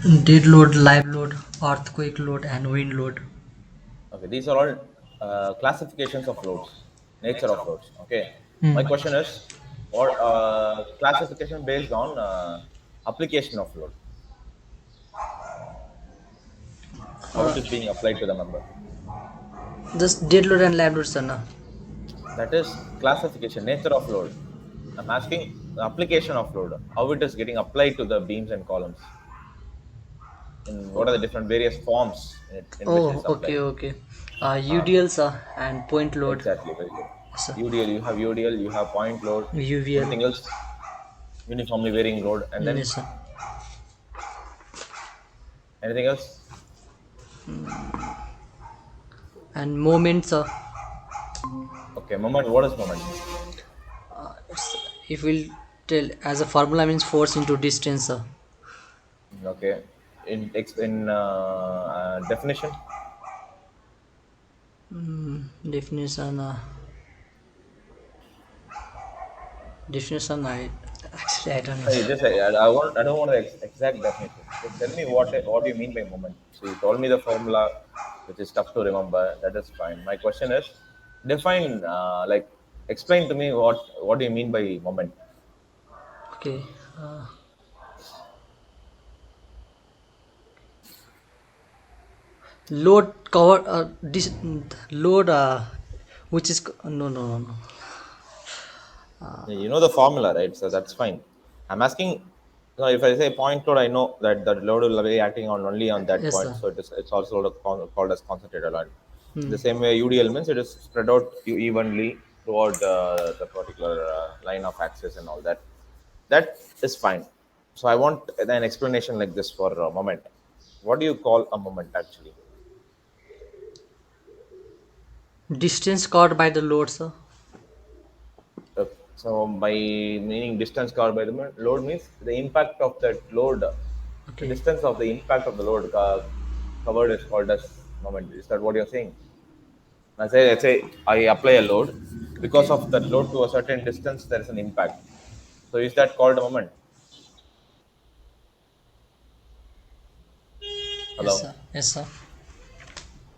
Dead load, live load, earthquake load, and wind load. Okay, these are all classifications of loads, nature of loads. Okay, Hmm. my question is, what classification based on application of load, how it is being applied to the member. Just dead load and live load, sir. Na? That is classification, nature of load. I'm asking the application of load, how it is getting applied to the beams and columns, in what are the different various forms in which it Oh, is okay, applied. okay. Uh, UDL, sir, and point load. exactly, very good. Yes, sir. UDL, you have UDL, you have point load. UVL. Anything else? Uniformly varying load, and then Yes, sir. anything else? And moment, sir. Okay, moment. What is moment? If we'll tell as a formula means force into distance, sir. Okay, in definition. Definition, definition. I don't know. Hey, just I want I don't want the exact definition. Just tell me what you mean by moment. So you told me the formula, which is tough to remember. That is fine. My question is, define like explain to me what do you mean by moment. Okay. Load cover load which is no, no, no, no. You know the formula, right? So that's fine. I'm asking. So if I say point load, I know that the load will be acting on only on that Yes, point. sir. So it's also called as concentrated load. The same way UDL means it is spread out evenly throughout the particular line of axis and all that. That is fine. So I want an explanation like this for a moment. What do you call a moment actually? Distance covered by the load, sir. So by meaning distance covered by the load means the impact of that load, the Okay. distance of the impact of the load covered is called as moment. Is that what you're saying? Let's say I apply a load. Because Okay. of that load to a certain distance, there is an impact. So is that called a moment? Yes, Hello? sir. Yes, sir.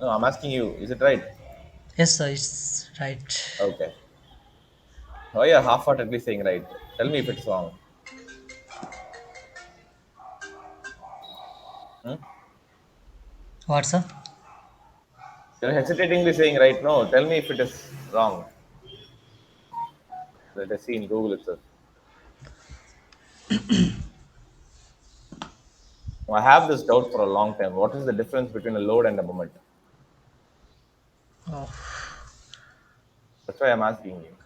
No, I'm asking you, is it right? Yes, sir. It's right. Okay. Oh yeah, half-heartedly saying right. Tell me if Okay. it's wrong. Hmm? What, sir? You're hesitatingly saying right. No, tell me if it is wrong. Let us see in Google itself. I have this doubt for a long time. What is the difference between a load and a moment? Oh. That's why I'm asking you.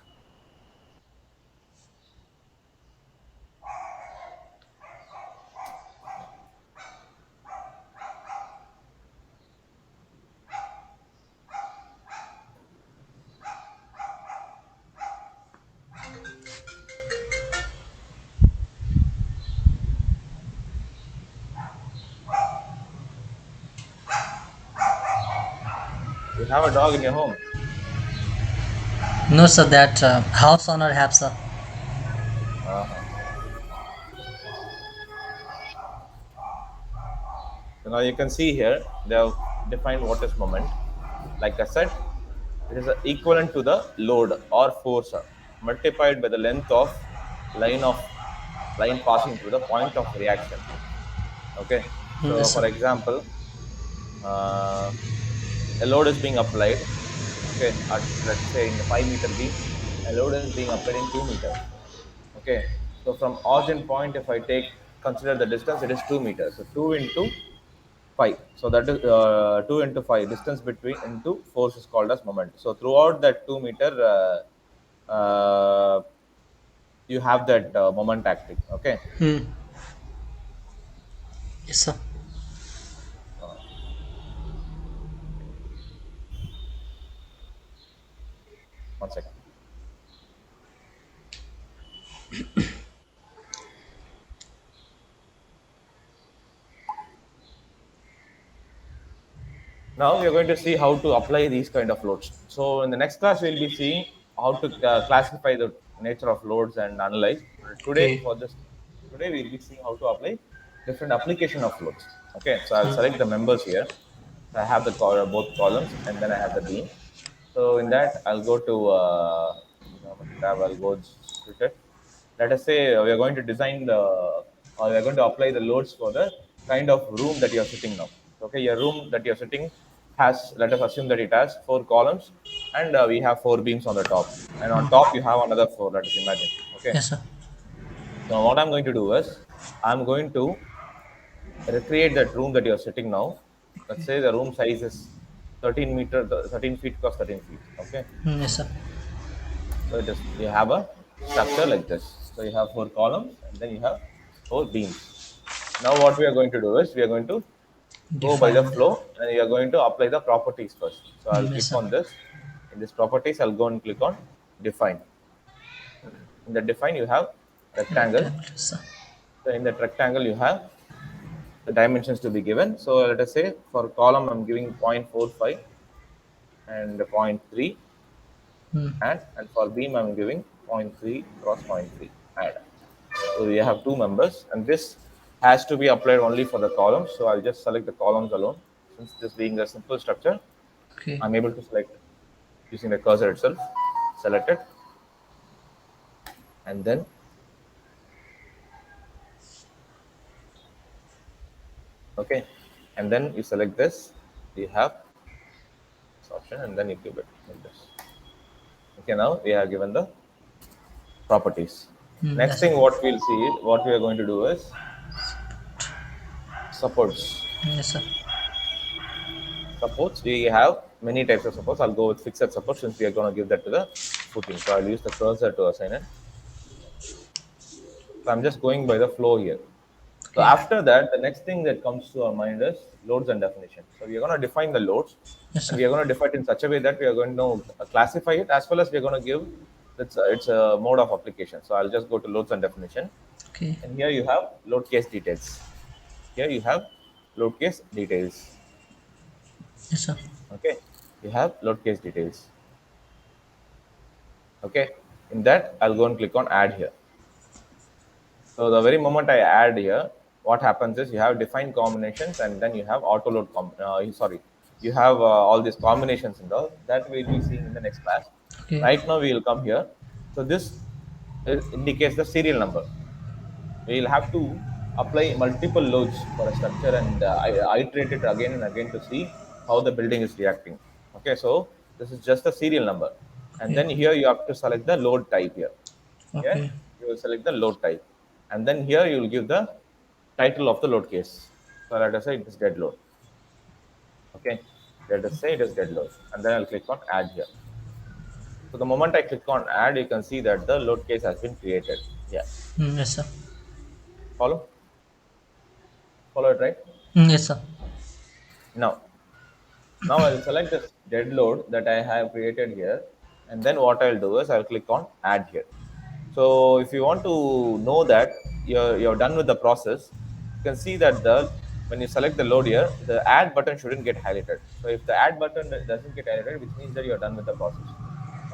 You have a dog in your home. No, sir. That house owner have, sir. Uh-huh. So now you can see here they have defined what is moment. Like I said, it is equivalent to the load or force multiplied by the length of line of line passing through the point of reaction. Okay. So Yes, for sir. example, uh, a load is being applied. Okay, at let's say in the 5 meter beam, a load is being applied in 2 meters. Okay, so from origin point, if I take consider the distance, it is 2 meters. So 2 into 5. So that is 2 into 5 distance between into force is called as moment. So throughout that 2 meter, you have that moment acting. Okay, Hmm. Yes, sir. one second. Now we are going to see how to apply these kind of loads. So in the next class, we'll be seeing how to classify the nature of loads and analyze. Today, Okay. for this, today we'll be seeing how to apply different application of loads. Okay, so I'll Okay. select the members here. I have the both columns, and then I have the beam. So in that, I'll go to geometry tab. I'll go split it. Let us say we are going to design the, or we are going to apply the loads for the kind of room that you are sitting now. Okay, your room that you are sitting has, let us assume that it has four columns, and we have four beams on the top, and on top you have another four. Let us imagine. Okay, Yes, sir. so what I'm going to do is I'm going to recreate that room that you're sitting now. Let's say the room size is 13 meter, 13 feet cross 13 feet. Okay, Yes, sir. so it is, you have a structure like this. So you have four columns and then you have four beams. Now what we are going to do is we are going to go by the Defined. flow and you are going to apply the properties first. So I'll Yes, click sir. on this. In this properties, I'll go and click on define. In the define, you have rectangle. Rectangle. Yes, sir. So in that rectangle, you have the dimensions to be given. So let us say for column, I'm giving 0.45 and 0.3, and for beam, I'm giving zero point 0.3 cross zero point 0.3 add. So we have two members, and this has to be applied only for the columns. So I'll just select the columns alone. Since this being a simple structure, Okay. I'm able to select using the cursor itself, select it, and then okay, and then you select this. You have this option, and then you give it like this. Okay, now we have given the properties. Next Yes, sir. thing, what we'll see, what we are going to do is supports. Yes, sir. Supports, we have many types of supports. I'll go with fixed support since we are going to give that to the footing. So I'll use the cursor to assign it. So I'm just going by the flow here. So Okay. after that, the next thing that comes to our mind is loads and definition. So we are going to define the loads, Yes, and sir. we are going to define it in such a way that we are going to classify it as well as we are going to give it's a mode of application. So I'll just go to loads and definition, Okay. and here you have load case details. Here you have load case details. Yes, sir. Okay, you have load case details. Okay, in that I'll go and click on add here. So the very moment I add here, what happens is you have defined combinations and then you have auto load. Sorry, you have all these combinations and all that we'll be seeing in the next class. Okay. Right now we will come here. So this indicates the serial number. We will have to apply multiple loads for a structure and iterate it again and again to see how the building is reacting. Okay, so this is just a serial number, and Okay. then here you have to select the load type here. Here Okay. you will select the load type, and then here you will give the title of the load case. So let us say it is dead load. Okay, let us say it is dead load, and then I'll click on add here. So the moment I click on add, you can see that the load case has been created. Yeah, Yes, sir. follow, follow it right Yes, sir. now. Now I'll select this dead load that I have created here, and then what I'll do is I'll click on add here. So if you want to know that you're done with the process, you can see that the when you select the load here, the add button shouldn't get highlighted. So if the add button doesn't get highlighted, which means that you're done with the process.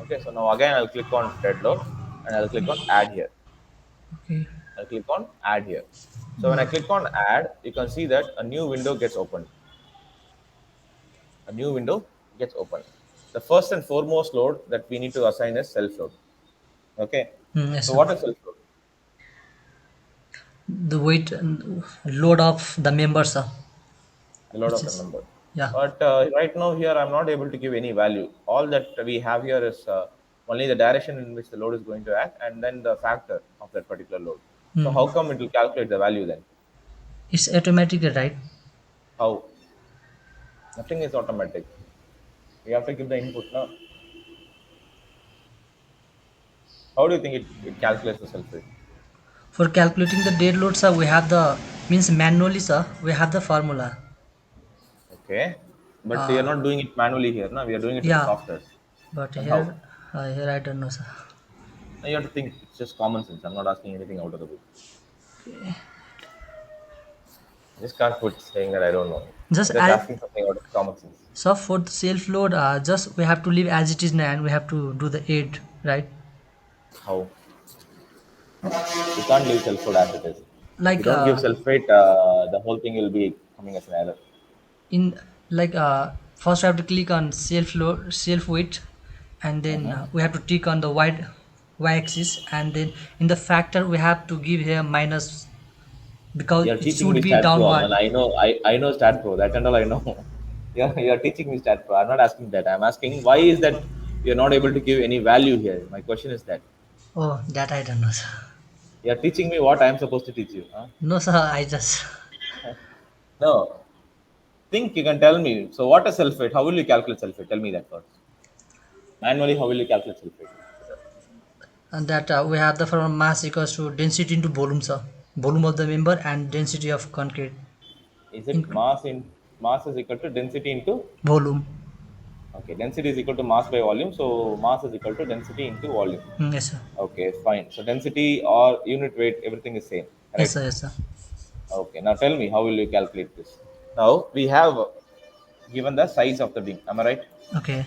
Okay, so now again I'll click on dead load and I'll click on add here. Okay. I'll click on add here. So when I click on add, you can see that a new window gets opened. A new window gets opened. The first and foremost load that we need to assign is self load. Okay. Yes, So sir. what is self load? The weight and load of the members, sir. The load Which of the is, member. yeah. But right now here I'm not able to give any value. All that we have here is only the direction in which the load is going to act and then the factor of that particular load. So how come it will calculate the value then? It's automatic, right? How? Nothing is automatic. We have to give the input now. How do you think it calculates the self rate? For calculating the dead load, sir, we have the means manually, sir. We have the formula. Okay. But you're Uh, not doing it manually here, no? We are doing it with the yeah. software. But And how? here I don't know, sir. Now you have to think it's just common sense. I'm not asking anything out of the book. I just can't put saying that I don't know. Just I'm just as asking something out of common sense. so for the self load, just we have to leave as it is now, and we have to do the aid, right? How? You can't leave self-load as it is. If you like don't give sulfate, the whole thing will be coming as an error. in like first we have to click on self load self weight, and then Mhm. we have to tick on the y-axis, and then in the factor we have to give here minus because You're it teaching should me be Stat Pro, downward. man. I know Stat Pro. That and all I know. You're teaching me Stat Pro. I'm not asking that. I'm asking why is that you're not able to give any value here. My question is that Oh, that I don't know, sir. you're teaching me what I'm supposed to teach you. Huh? No, sir, I just No, think you can tell me. So what is sulfate? How will you calculate sulfate? Tell me that first. Manually, how will you calculate sulfate? and that we have the from mass equals to density into volume, sir. Volume of the member and density of concrete Is it in mass is equal to density into volume. okay, density is equal to mass by volume. So mass is equal to density into volume. Yes, sir. Okay, fine. So density or unit weight, everything is same, Yes, right? sir. Yes, sir. Okay. Now tell me, how will you calculate this? Now we have given the size of the beam. Am I right? Okay.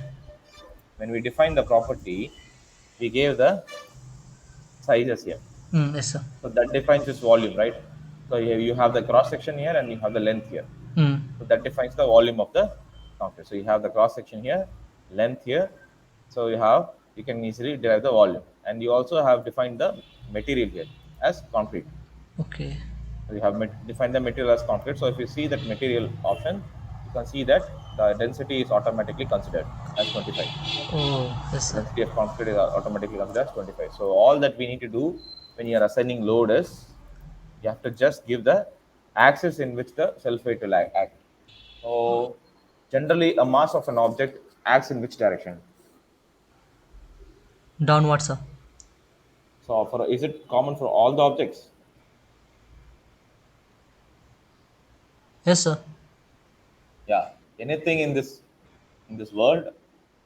When we define the property, we gave the sizes here. Yes, sir. So that defines its volume, right? So here you have the cross section here and you have the length here. So that defines the volume of the concrete. So you have the cross section here, length here. So you can easily derive the volume, and you also have defined the material here as concrete. Okay. So you have defined the material as concrete. So if you see that material option, you can see that the density is automatically considered as 25. Oh, yes, The sir. density of concrete is automatically considered as 25. So all that we need to do when you are assigning load is you have to just give the axis in which the sulfate will act. So generally, a mass of an object acts in which direction? Downward, sir. So is it common for all the objects? Yes, sir. Yeah. Anything in this world,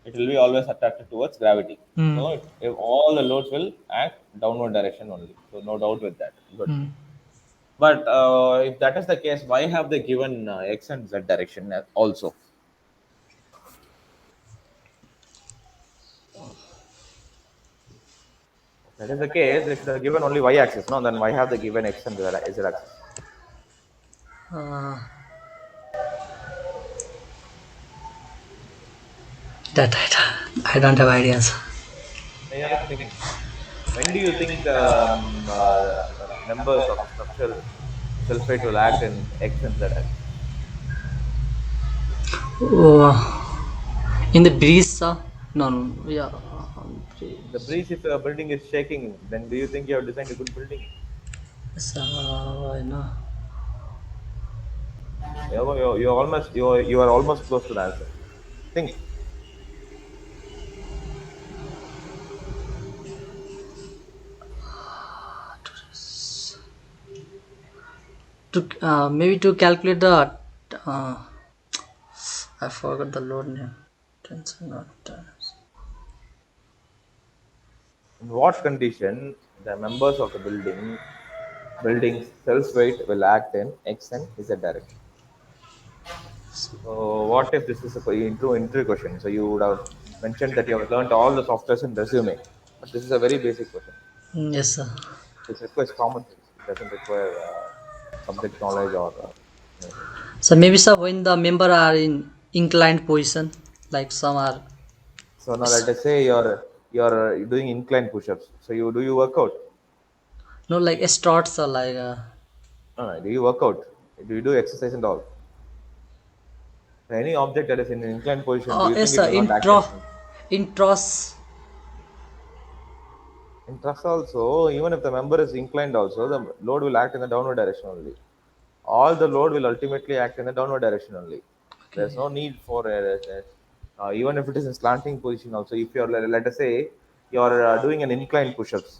it will be always attracted towards gravity. Hmm. So if all the loads will act downward direction only. So no doubt with that. Good. But if that is the case, why have they given x and z direction also? That is the case. If they're given only y axis, no, then why have they given x and z axis? Uh, that I don't have ideas. Now you have to think. When do you think the members of a structure sulfate will act in x and z axis? Oh, in the breeze, sir. No, no, yeah. The Breeze. breeze, if a building is shaking, then do you think you have designed a good building? Yes, I know. You are almost close to the answer. Think. To maybe to calculate the I forgot the load name. Tensor not times. In what condition the members of the building's self weight will act in x and z direction? So what if this is a intro question? So you would have mentioned that you have learned all the softwares in resume, but this is a very basic question. Yes, sir. This requires common sense. It doesn't require subject knowledge or anything. So maybe sir, when the member are in inclined position, like some are So now let us say you're doing incline push-ups. So you do you work out? no like struts or like No, no, do you work out? Do you do exercise and all? So any object that is in an inclined position, do oh you yes think it sir will not act in truss. in thrust also? Even if the member is inclined, also the load will act in the downward direction only. All the load will ultimately act in the downward direction only. There's Okay. no need for even if it is in slanting position also. If you're let us say you're doing an incline push-ups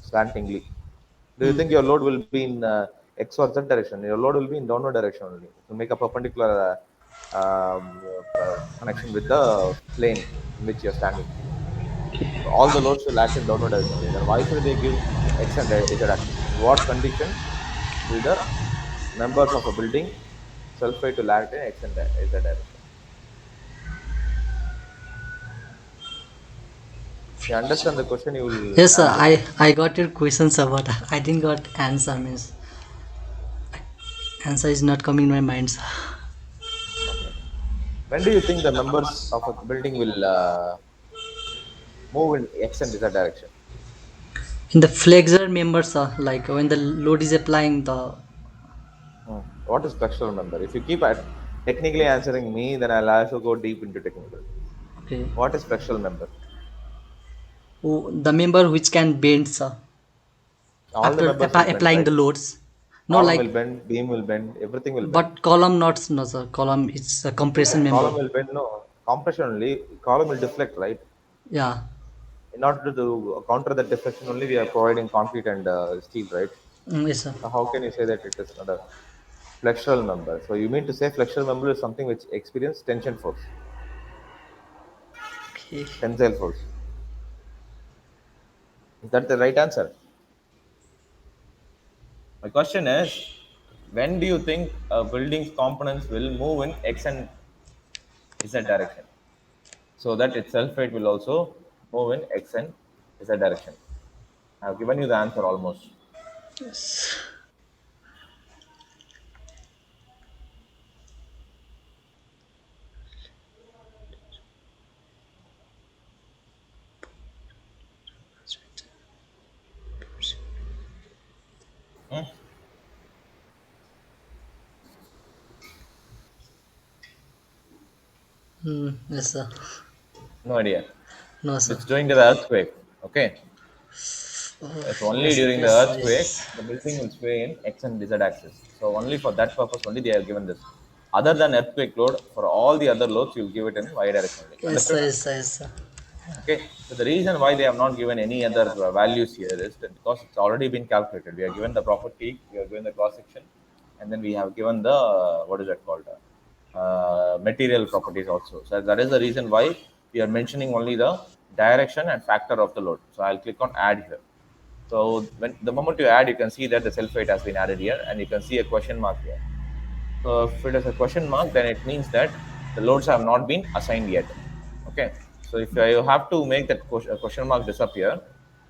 slantingly, do you think your load will be in x or z direction? Your load will be in downward direction only to make a perpendicular connection with the plane in which you're standing. So all the loads will act in downward direction only. Then why should they give x and z axis? In what condition will the members of a building sulfate will act in x and z direction? If you understand the question, you will Yes sir, answer. I got your questions about I didn't got answer means. Answer is not coming in my mind, sir. Okay. When do you think the members of a building will move in X and Z direction? In the flexor members, sir, like when the load is applying the. What is flexural member? If you keep at technically answering me, then I'll also go deep into technical. Okay. What is flexural member? Oh, the member which can bend, sir, All the after members will bend, applying right? the loads. No, Column will like, bend, beam will bend, everything will bend. but column not, no, sir. Column it's a compression member. Column will bend, no. Compression only. Column will deflect, right? Yeah. In order to counter that deflection only, we are providing concrete and steel, right? Yes, sir. So how can you say that it is not a flexural member? So you mean to say flexural member is something which experience tension force, Okay. tensile force? Is that the right answer? My question is, when do you think a building's components will move in X and Z direction? So that its sulfate will also move in X and Z direction. I've given you the answer almost. Yes. Hmm? Yes, sir. No idea. No, sir. It's during the earthquake. Okay. Oh, It's only yes, during the yes, sir, earthquake yes. the building will sway in X and Z axis. So only for that purpose only they have given this. Other than earthquake load, for all the other loads you'll give it in Y direction only. Yes, sir, Understood? yes, sir, yes, sir. Okay. So the reason why they have not given any other values here is that because it's already been calculated. We are given the property, we are given the cross section, and then we have given the what is that called? Material properties also. So that is the reason why we are mentioning only the direction and factor of the load. So I'll click on add here. So when the moment you add, you can see that the sulfate has been added here, and you can see a question mark here. So if it is a question mark, then it means that the loads have not been assigned yet. Okay. So if I have to make that question mark disappear,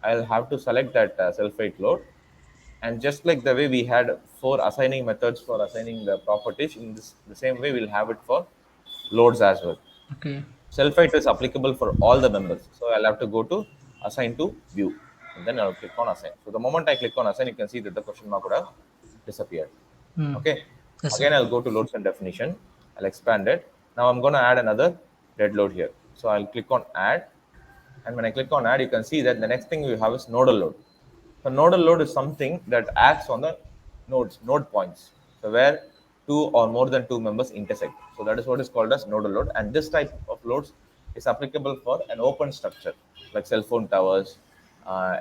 I'll have to select that sulfate load, and just like the way we had four assigning methods for assigning the properties, in this the same way we'll have it for loads as well. Okay. Sulfite is applicable for all the members. So I'll have to go to assign to view. And then I'll click on assign. So the moment I click on assign, you can see that the question mark would have disappeared. Hmm. Okay. Yes, sir. Again, I'll go to loads and definition. I'll expand it. Now I'm going to add another dead load here. So I'll click on add. And when I click on add, you can see that the next thing we have is nodal load. So nodal load is something that acts on the node points. So where two or more than two members intersect. So that is what is called as nodal load. And this type of loads is applicable for an open structure like cell phone towers,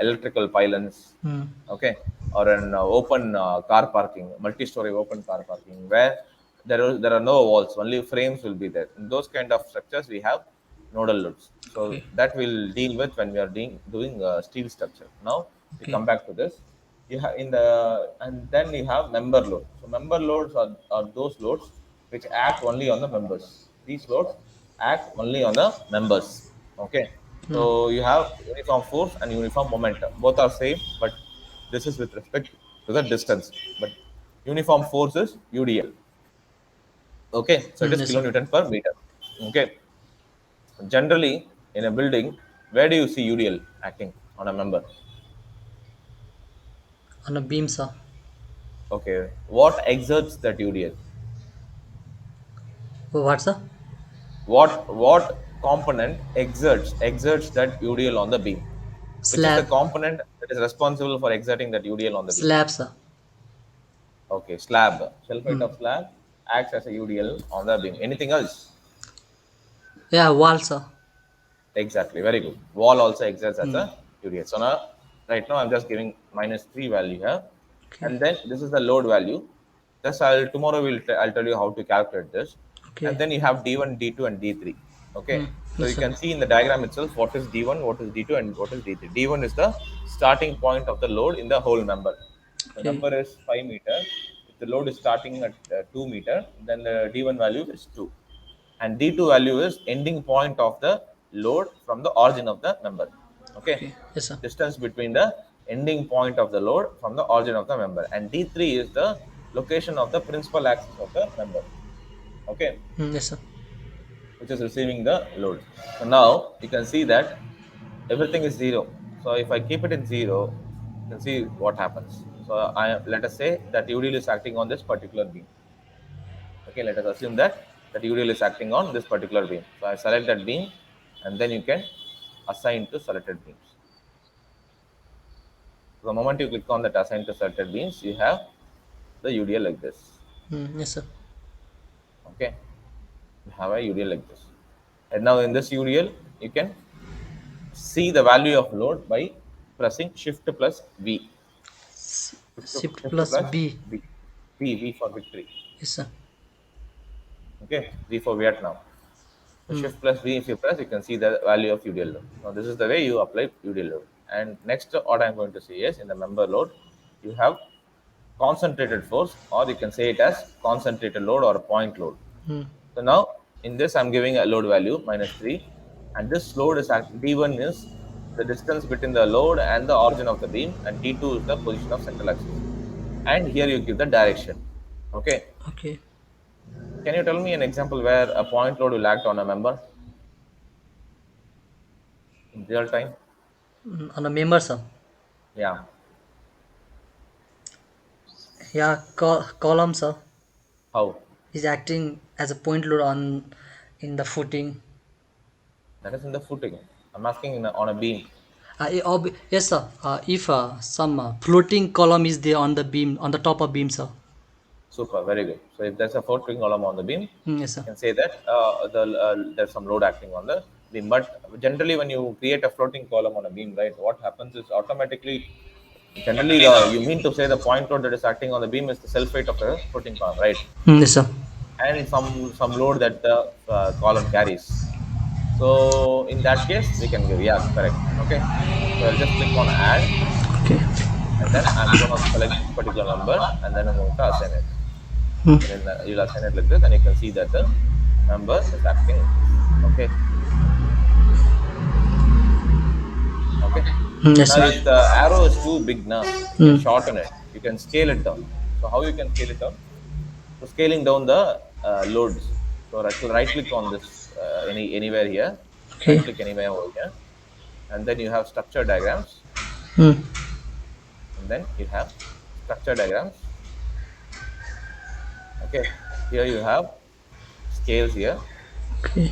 electrical pylons, Hmm. okay, or an open car parking, multi-story open car parking, where there are no walls, only frames will be there. In those kind of structures, we have nodal loads. So Okay. that we'll deal with when we are doing steel structure. Now we Okay. come back to this. You have in the and then you have member load. So member loads are those loads which act only on the members. These loads act only on the members. Okay. Hmm. So you have uniform force and uniform momentum. Both are same, but this is with respect to the distance. But uniform force is UDL. Okay, so it is Yes, sir. kilonewton per meter. Okay, generally in a building, where do you see UDL acting on a member? On a beam, sir. Okay, what exerts that UDL? Oh, what, sir? What component exerts that UDL on the beam? Which is the Slab. component that is responsible for exerting that UDL on the beam? Slab, sir. Okay, slab. Sulfate Hmm. of slab acts as a UDL on the beam. Anything else? Yeah, wall, sir. Exactly. Very good. Wall also exerts as Hmm. a UDL. So now, right now, I'm just giving -3 value here, Okay. and then this is the load value. Just tomorrow I'll tell you how to calculate this, and Okay. then you have D1, D2, and D3. Hmm. Okay. So Yes, you sir. can see in the diagram itself what is D1, what is D2, and what is D3. D1 is the starting point of the load in the whole member. The Okay. number is 5 meter. If the load is starting at 2 meter, then the D1 value is 2, and D2 value is ending point of the load from the origin of the member. Okay, Okay. Yes, sir. distance between the ending point of the load from the origin of the member, and D3 is the location of the principal axis of the member. Okay, Yes, sir. which is receiving the load. So now you can see that everything is zero. So if I keep it in zero, you can see what happens. So I let us say that UDL is acting on this particular beam. Okay, let us assume that UDL is acting on this particular beam. So I select that beam, and then you can assign to selected beams. So the moment you click on that assign to selected beams, you have the UDL like this. Yes, sir. Okay, you have a UDL like this. And now in this UDL, you can see the value of load by pressing Shift plus V. Shift Shift plus plus B. V. V for victory. Yes, sir. Okay, V for Vietnam. So Hmm. Shift plus V, if you press, you can see the value of UDL load. Now this is the way you apply UDL load. And next, what I'm going to say is in the member load, you have concentrated force, or you can say it as concentrated load or point load. Hmm. So now in this, I'm giving a load value -3, and this load is at D1 is the distance between the load and the origin of the beam, and D2 is the position of central axis. And here you give the direction. Okay. Okay. Can you tell me an example where a point load will act on a member in real time? On the member, sir. Yeah. Yeah, column, sir, How? is acting as a point load on in the footing. That is in the footing. I'm asking on a beam. Yes, sir. If some floating column is there on the beam, on the top of beam, sir. Super, very good. So if there's a floating column on the beam, Yes, you sir. can say that there's some load acting on the beam. But generally, when you create a floating column on a beam, right, what happens is automatically, generally, the you mean to say the point load that is acting on the beam is the self weight of the floating column, right? Yes, sir. And some load that the column carries. So in that case, we can give yes, correct. Okay. So I'll just click on add, Okay. and then I'm going to select this particular number, and then I'm going to assign it. Hmm. And then you'll assign it like this, and you can see that the number is acting like this. Okay. Okay. Yes, Now, sir. if the arrow is too big now, you can Hmm. shorten it. You can scale it down. So how you can scale it down? So scaling down the loads. So right click on this anywhere here. Right Okay. click anywhere over here, and then you have structure diagrams, Hmm. and then you have structure diagrams. Okay. Here you have scales here. Okay.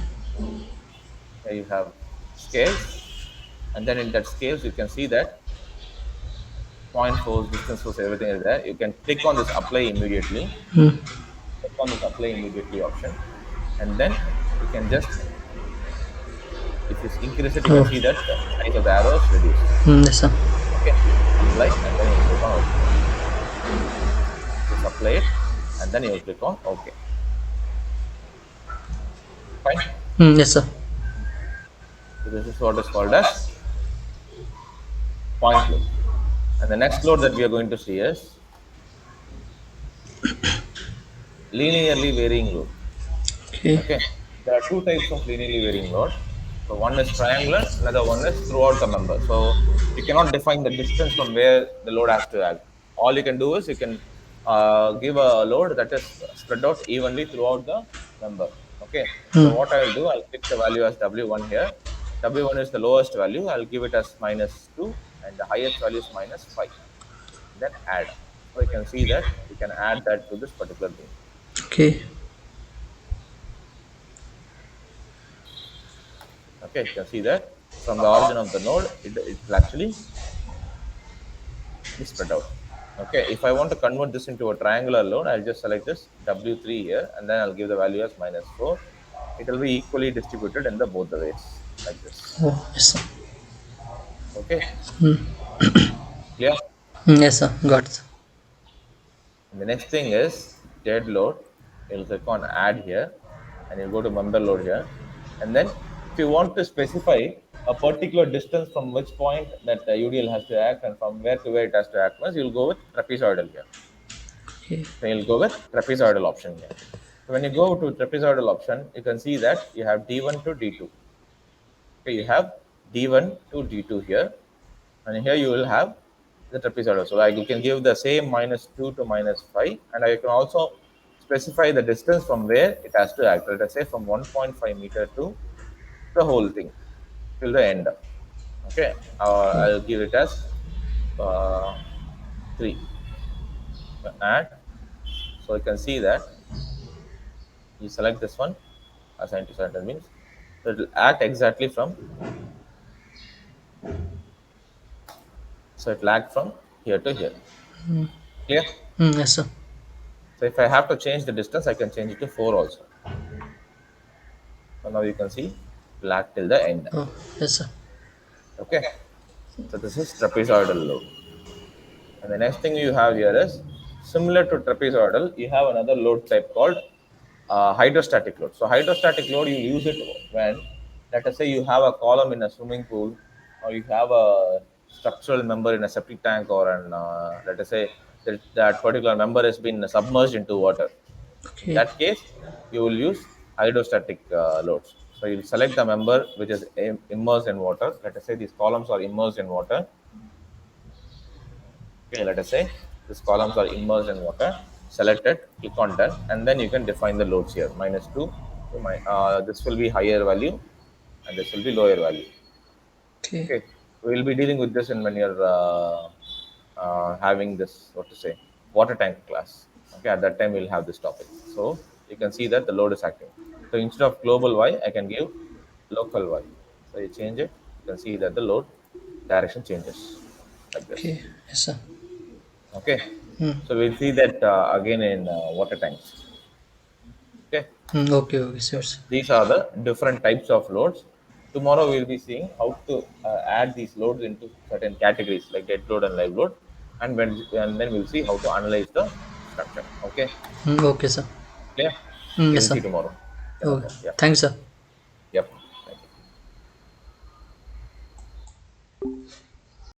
Here you have scales, and then in that scales you can see that point force, distance force, everything is there. You can click on this apply immediately. Hmm. Click on this apply immediately option, and then you can just, if you increase it, you can Oh. see that the size of the arrow is reduced. Yes, sir. Okay, apply, and then you click on OK. Just apply it, and then you click on OK. Fine. Yes, sir. So this is what is called as point load. And the next load that we are going to see is linearly varying load. Okay. Okay, there are two types of linearly varying load. So one is triangular, another one is throughout the member. So you cannot define the distance from where the load has to act. All you can do is you can give a load that is spread out evenly throughout the member. Okay, so Hmm. what I will do, I'll pick the value as W1 here. W1 is the lowest value. I'll give it as -2, and the highest value is -5. Then add. So you can see that you can add that to this particular beam. Okay. Okay, you can see that from the origin of the node, it will actually be spread out. Okay, if I want to convert this into a triangular load, I'll just select this W3 here, and then I'll give the value as -4. It will be equally distributed in the both the ways, like this. Oh, yes, sir. Okay, clear? Yes, sir. Got it. And the next thing is dead load. You'll click on add here, and you'll go to member load here. And then if you want to specify a particular distance from which point that the UDL has to act and from where to where it has to act, means you'll go with trapezoidal here. Okay. So you'll go with trapezoidal option here. So when you go to trapezoidal option, you can see that you have D1 to D2. Okay, you have D1 to D2 here, and here you will have the trapezoidal. So like you can give the same -2 to -5, and I can also specify the distance from where it has to act. Let us say from 1.5 meter to the whole thing till the end. Okay, Okay. I'll give it as 3. Add. So you can see that you select this one, assign to center means so it will act exactly from, so it will act from here to here. Clear? Yes, sir. So if I have to change the distance, I can change it to 4 also. So now you can see black till the end. Oh, yes, sir. Okay. So this is trapezoidal load. And the next thing you have here is similar to trapezoidal, you have another load type called hydrostatic load. So hydrostatic load, you use it when, let us say, you have a column in a swimming pool, or you have a structural member in a septic tank, or an let us say that particular member has been submerged into water. In Okay. that case, you will use hydrostatic loads. So you'll select the member which is immersed in water. Let us say these columns are immersed in water. Okay, let us say these columns are immersed in water. Select it, click on done, and then you can define the loads here. -2 to this will be higher value, and this will be lower value. Okay. Okay, we will be dealing with this in when you're having this, what to say, water tank class. Okay, at that time we'll have this topic. So you can see that the load is acting. So instead of global y, I can give local y. So you change it, you can see that the load direction changes like this. Okay. Yes, sir. Okay, so we'll see that again in water tanks. Okay, Okay. Okay. Sure, so sir. these are the different types of loads. Tomorrow we'll be seeing how to add these loads into certain categories like dead load and live load, and then we'll see how to analyze the structure. Okay, Okay, sir. clear? Okay, Yes, we'll sir. see tomorrow. Okay, no Okay. problem. Yeah. Thanks, sir.